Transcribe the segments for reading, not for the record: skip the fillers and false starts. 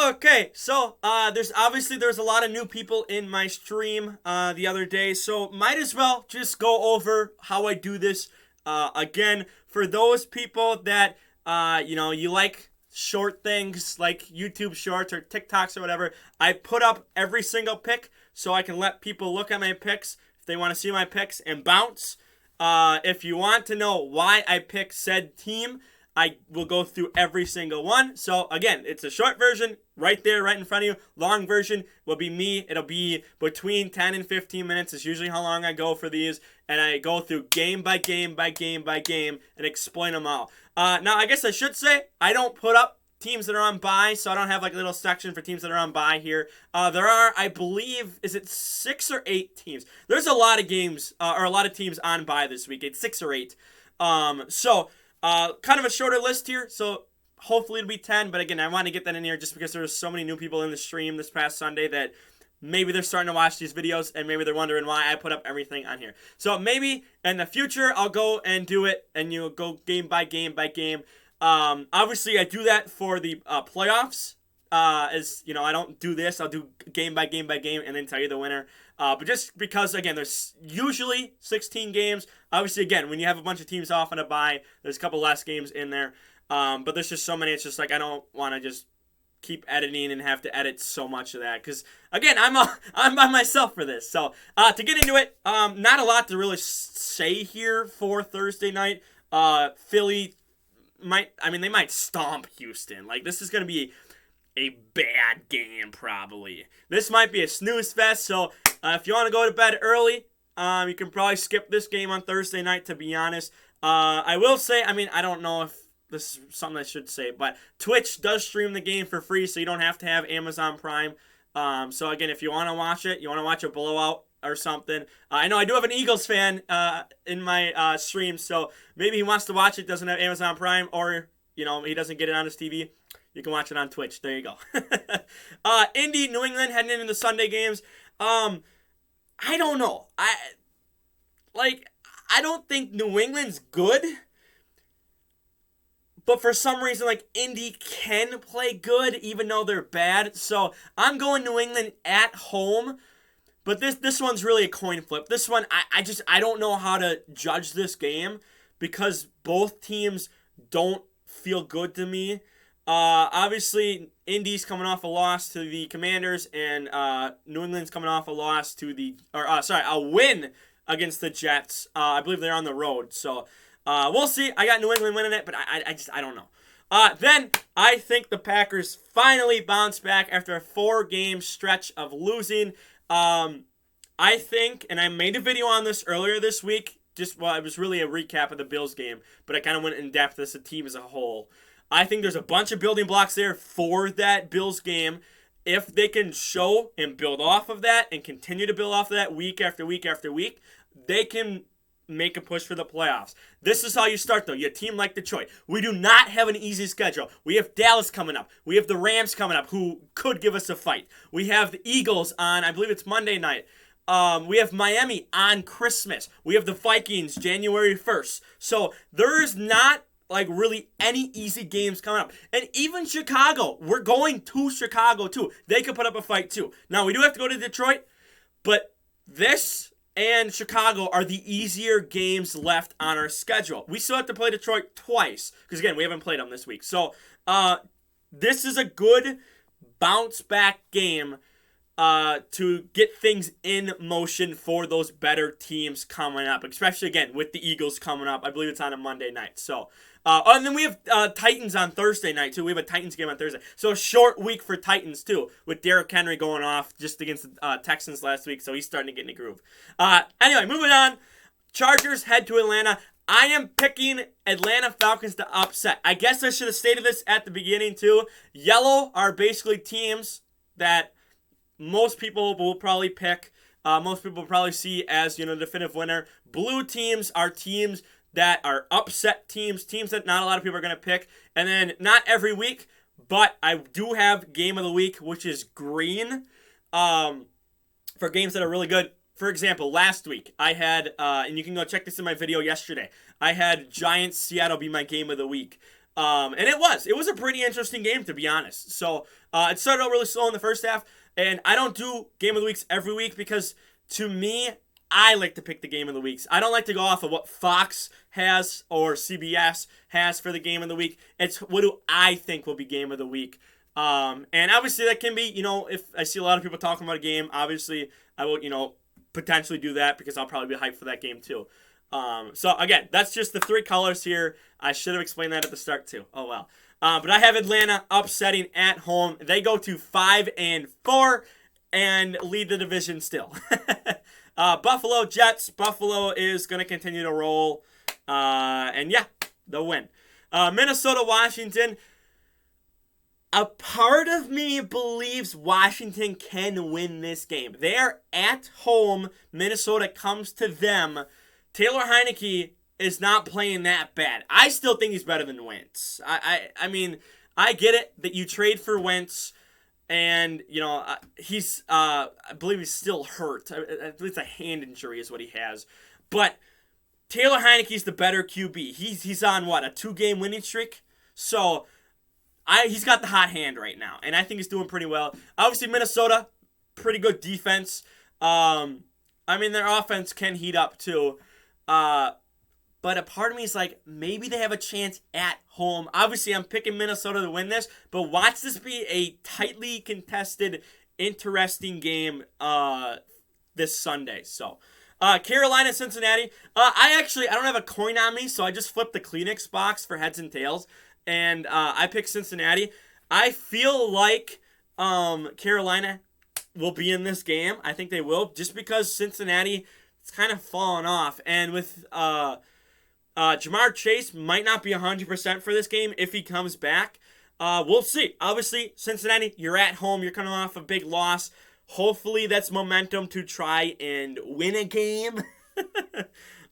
Okay, so there's a lot of new people in my stream the other day, so might as well just go over how I do this again for those people that you like short things like YouTube Shorts or TikToks or whatever. I put up every single pick so I can let people look at my picks if they want to see my picks and bounce. If you want to know why I picked said team, I will go through every single one. So again, it's a short version right there, right in front of you. Long version will be me. It'll be between 10 and 15 minutes is usually how long I go for these. And I go through game by game by game by game and explain them all. Now, I guess I should say I don't put up teams that are on bye, so I don't have like a little section for teams that are on bye here. There are, I believe, is it 6 or 8 teams? There's a lot of games, or a lot of teams on bye this week. It's 6 or 8. Kind of a shorter list here, so hopefully it'll be 10, but again, I want to get that in here just because there was so many new people in the stream this past Sunday that maybe they're starting to watch these videos and maybe they're wondering why I put up everything on here. So maybe in the future, I'll go and do it, and you'll go game by game by game. Obviously, I do that for the playoffs. As you know, I don't do this. I'll do game by game by game and then tell you the winner. But just because, again, there's usually 16 games. Obviously, again, when you have a bunch of teams off on a bye, there's a couple less games in there. But there's just so many. It's just like I don't want to just keep editing and have to edit so much of that. Because, again, I'm by myself for this. So, to get into it, not a lot to really say here for Thursday night. Philly they might stomp Houston. Like, this is going to be a bad game, probably. This might be a snooze fest, so if you want to go to bed early, you can probably skip this game on Thursday night, to be honest. I will say, I don't know if this is something I should say, but Twitch does stream the game for free, so you don't have to have Amazon Prime. So again, if you want to watch it, you want to watch a blowout or something. I know I do have an Eagles fan in my stream, so maybe he wants to watch it, doesn't have Amazon Prime, or, he doesn't get it on his TV. You can watch it on Twitch. There you go. Indy, New England heading into the Sunday games. I don't know. I don't think New England's good. But for some reason, Indy can play good even though they're bad. So I'm going New England at home. But this one's really a coin flip. This one, I don't know how to judge this game because both teams don't feel good to me. Obviously, Indy's coming off a loss to the Commanders, and New England's coming off a win against the Jets. I believe they're on the road, so we'll see. I got New England winning it, but I don't know. Then I think the Packers finally bounce back after a 4-game stretch of losing. I think, and I made a video on this earlier this week. It was really a recap of the Bills game, but I kind of went in depth as a team as a whole. I think there's a bunch of building blocks there for that Bills game. If they can show and build off of that and continue to build off of that week after week after week, they can make a push for the playoffs. This is how you start, though. You're a team like Detroit. We do not have an easy schedule. We have Dallas coming up. We have the Rams coming up, who could give us a fight. We have the Eagles on, I believe it's Monday night. We have Miami on Christmas. We have the Vikings January 1st. So there is not really any easy games coming up. And even Chicago, we're going to Chicago too. They could put up a fight too. Now, we do have to go to Detroit, but this and Chicago are the easier games left on our schedule. We still have to play Detroit twice, because again, we haven't played them this week. So, this is a good bounce back game to get things in motion for those better teams coming up, especially again with the Eagles coming up. I believe it's on a Monday night. So, and then we have Titans on Thursday night too. We have a Titans game on Thursday. So a short week for Titans too, with Derrick Henry going off just against the Texans last week. So he's starting to get in the groove. Anyway, moving on. Chargers head to Atlanta. I am picking Atlanta Falcons to upset. I guess I should have stated this at the beginning too. Yellow are basically teams that most people will probably pick. Most people will probably see as, definitive winner. Blue teams are teams that are upset teams that not a lot of people are going to pick. And then not every week, but I do have game of the week, which is green, for games that are really good. For example, last week I had, and you can go check this in my video yesterday, I had Giants Seattle be my game of the week. And it was a pretty interesting game, to be honest. So it started out really slow in the first half, and I don't do game of the weeks every week because to me, I like to pick the game of the weeks. I don't like to go off of what Fox has or CBS has for the game of the week. It's what do I think will be game of the week. And obviously that can be, if I see a lot of people talking about a game, obviously I will, potentially do that because I'll probably be hyped for that game too. So again, that's just the 3 colors here. I should have explained that at the start too. Oh well. But I have Atlanta upsetting at home. They go to 5-4 and lead the division still. Buffalo Jets. Buffalo is going to continue to roll. And yeah, they'll win. Minnesota Washington. A part of me believes Washington can win this game. They're at home. Minnesota comes to them. Taylor Heinicke is not playing that bad. I still think he's better than Wentz. I mean, I get it that you trade for Wentz, and he's I believe he's still hurt. I believe it's a hand injury is what he has. But Taylor Heinicke's the better QB. He's on what, a 2-game winning streak? So he's got the hot hand right now, and I think he's doing pretty well. Obviously, Minnesota, pretty good defense. I mean, their offense can heat up too. But a part of me is like, maybe they have a chance at home. Obviously, I'm picking Minnesota to win this, but watch this be a tightly contested, interesting game this Sunday. So, Carolina, Cincinnati. I don't have a coin on me, so I just flipped the Kleenex box for heads and tails, and I picked Cincinnati. I feel like Carolina will be in this game. I think they will, just because Cincinnati, it's kind of fallen off. And with Jamar Chase might not be 100% for this game if he comes back. We'll see. Obviously, Cincinnati, you're at home. You're coming off a big loss. Hopefully, that's momentum to try and win a game.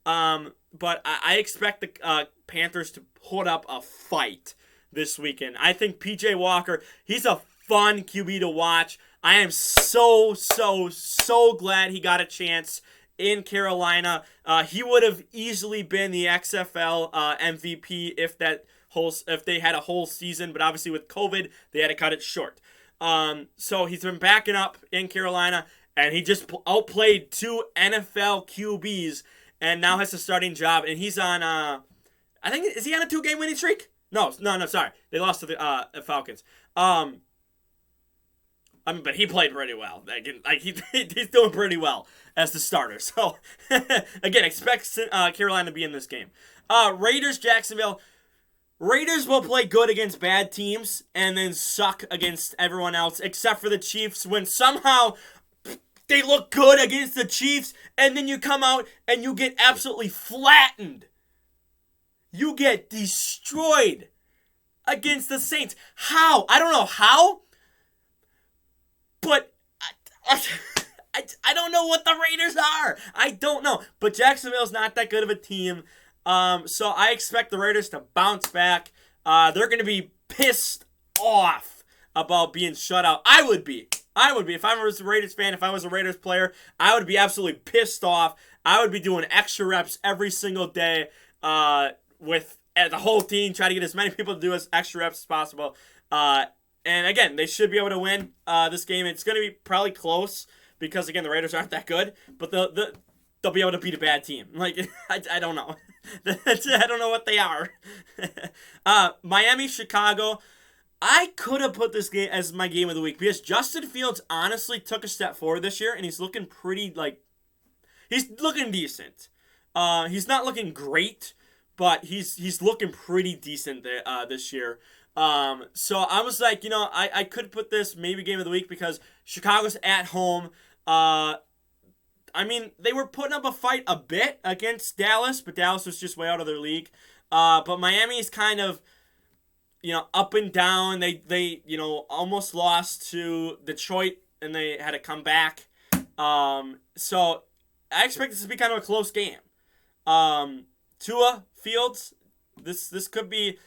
But I expect the Panthers to put up a fight this weekend. I think PJ Walker, he's a fun QB to watch. I am so glad he got a chance in Carolina. He would have easily been the XFL MVP if they had a whole season, but obviously with COVID, they had to cut it short. So he's been backing up in Carolina, and he just outplayed 2 NFL QBs, and now has a starting job. And he's on, is he on a 2-game winning streak? No, sorry. They lost to the Falcons. But he played pretty well. He's doing pretty well as the starter. So, again, expect Carolina to be in this game. Raiders, Jacksonville. Raiders will play good against bad teams and then suck against everyone else, except for the Chiefs, when somehow they look good against the Chiefs, and then you come out and you get absolutely flattened. You get destroyed against the Saints. How? I don't know how. But I don't know what the Raiders are. I don't know. But Jacksonville's not that good of a team. So I expect the Raiders to bounce back. They're going to be pissed off about being shut out. I would be. If I was a Raiders fan, if I was a Raiders player, I would be absolutely pissed off. I would be doing extra reps every single day with the whole team, try to get as many people to do as extra reps as possible. And again, they should be able to win this game. It's going to be probably close because, again, the Raiders aren't that good. But they'll be able to beat a bad team. Like, I don't know. I don't know what they are. Miami, Chicago. I could have put this game as my game of the week because Justin Fields honestly took a step forward this year, and he's looking pretty, he's looking decent. He's not looking great, but he's looking pretty decent this year. So I was like, I could put this maybe game of the week because Chicago's at home. They were putting up a fight a bit against Dallas, but Dallas was just way out of their league. But Miami's kind of, up and down. They almost lost to Detroit, and they had to come back. So I expect this to be kind of a close game. Tua, Fields, this could be,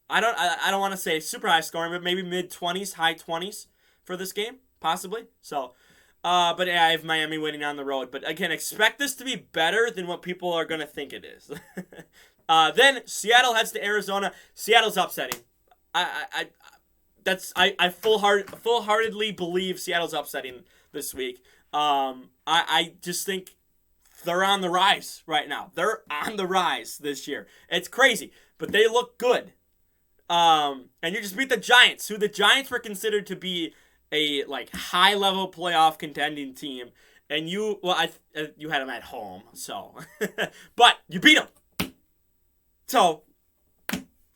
I don't want to say super high scoring, but maybe mid-20s, high 20s for this game, possibly. So, but yeah, I have Miami winning on the road. But again, expect this to be better than what people are going to think it is. Then Seattle heads to Arizona. Seattle's upsetting. I full-heartedly believe Seattle's upsetting this week. I just think they're on the rise right now. They're on the rise this year. It's crazy, but they look good. And you just beat the Giants, who the Giants were considered to be a high-level playoff contending team. And you had them at home, so but you beat them. So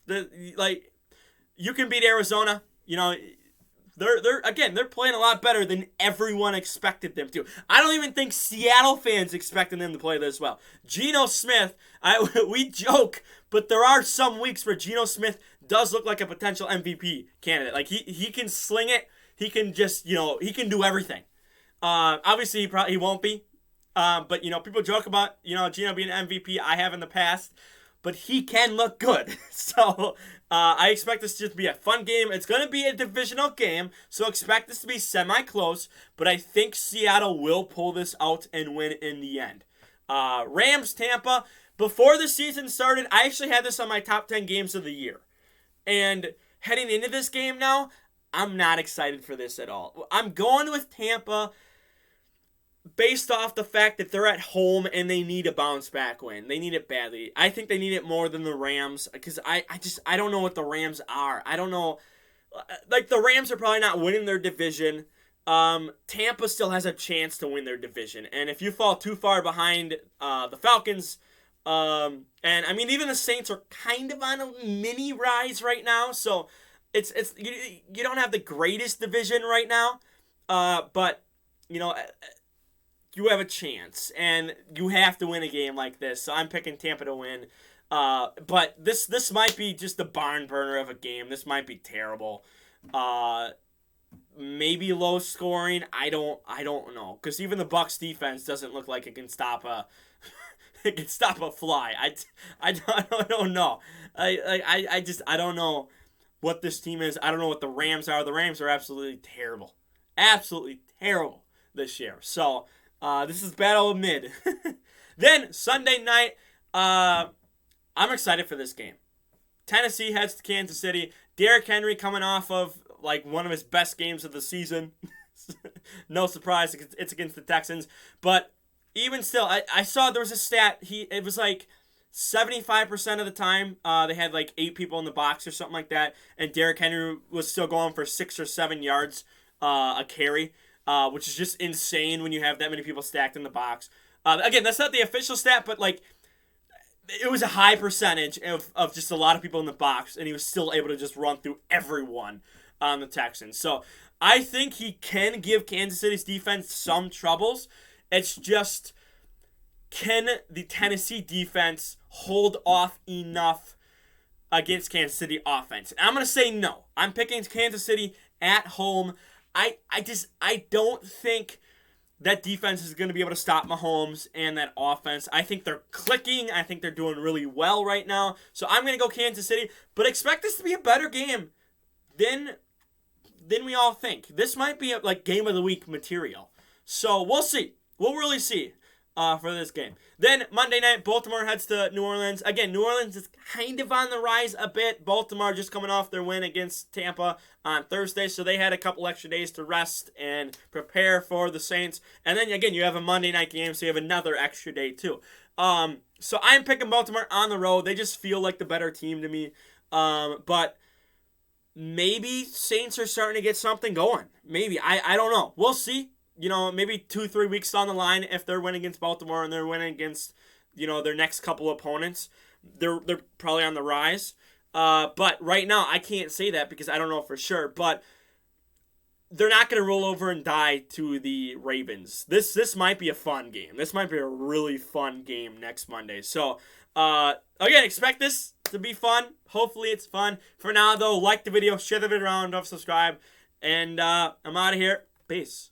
you can beat Arizona. They're playing a lot better than everyone expected them to. I don't even think Seattle fans expected them to play this well. Geno Smith, we joke, but there are some weeks where Geno Smith does look like a potential MVP candidate. He can sling it. He can just he can do everything. Obviously he won't be. But people joke about Geno being an MVP. I have in the past. But he can look good. So I expect this to just be a fun game. It's going to be a divisional game, so expect this to be semi-close. But I think Seattle will pull this out and win in the end. Rams, Tampa. Before the season started, I actually had this on my top 10 games of the year. And heading into this game now, I'm not excited for this at all. I'm going with Tampa based off the fact that they're at home and they need a bounce back win. They need it badly. I think they need it more than the Rams because I don't know what the Rams are. I don't know. The Rams are probably not winning their division. Tampa still has a chance to win their division. And if you fall too far behind the Falcons, and I mean even the Saints are kind of on a mini rise right now. So it's you don't have the greatest division right now. But you have a chance, and you have to win a game like this. So I'm picking Tampa to win. But this might be just a barn burner of a game. This might be terrible. Maybe low scoring. I don't know, because even the Bucs defense doesn't look like it can stop a fly. I don't know. I don't know what this team is. I don't know what the Rams are. The Rams are absolutely terrible this year. So. This is Battle of Mid. Then, Sunday night, I'm excited for this game. Tennessee heads to Kansas City. Derrick Henry coming off of, one of his best games of the season. No surprise, it's against the Texans. But even still, I saw there was a stat. It was 75% of the time, they had 8 people in the box or something like that. And Derrick Henry was still going for 6 or 7 yards a carry. Which is just insane when you have that many people stacked in the box. Again, that's not the official stat, but it was a high percentage of just a lot of people in the box, and he was still able to just run through everyone on the Texans. So I think he can give Kansas City's defense some troubles. It's just, can the Tennessee defense hold off enough against Kansas City offense? And I'm going to say no. I'm picking Kansas City at home. I don't think that defense is going to be able to stop Mahomes and that offense. I think they're clicking. I think they're doing really well right now. So I'm going to go Kansas City, but expect this to be a better game than we all think. This might be game of the week material. So we'll see. We'll really see for this game. Then Monday night, Baltimore heads to New Orleans. Again, New Orleans is kind of on the rise a bit. Baltimore just coming off their win against Tampa on Thursday, so they had a couple extra days to rest and prepare for the Saints. And then again, you have a Monday night game, so you have another extra day too. So I'm picking Baltimore on the road. They just feel like the better team to me. But maybe Saints are starting to get something going. Maybe. I don't know. We'll see. Maybe 2-3 weeks down the line, if they're winning against Baltimore and they're winning against, their next couple opponents, they're probably on the rise. But right now, I can't say that because I don't know for sure. But they're not going to roll over and die to the Ravens. This might be a fun game. This might be a really fun game next Monday. So, again, expect this to be fun. Hopefully it's fun. For now, though, like the video, share the video around, don't subscribe. And I'm out of here. Peace.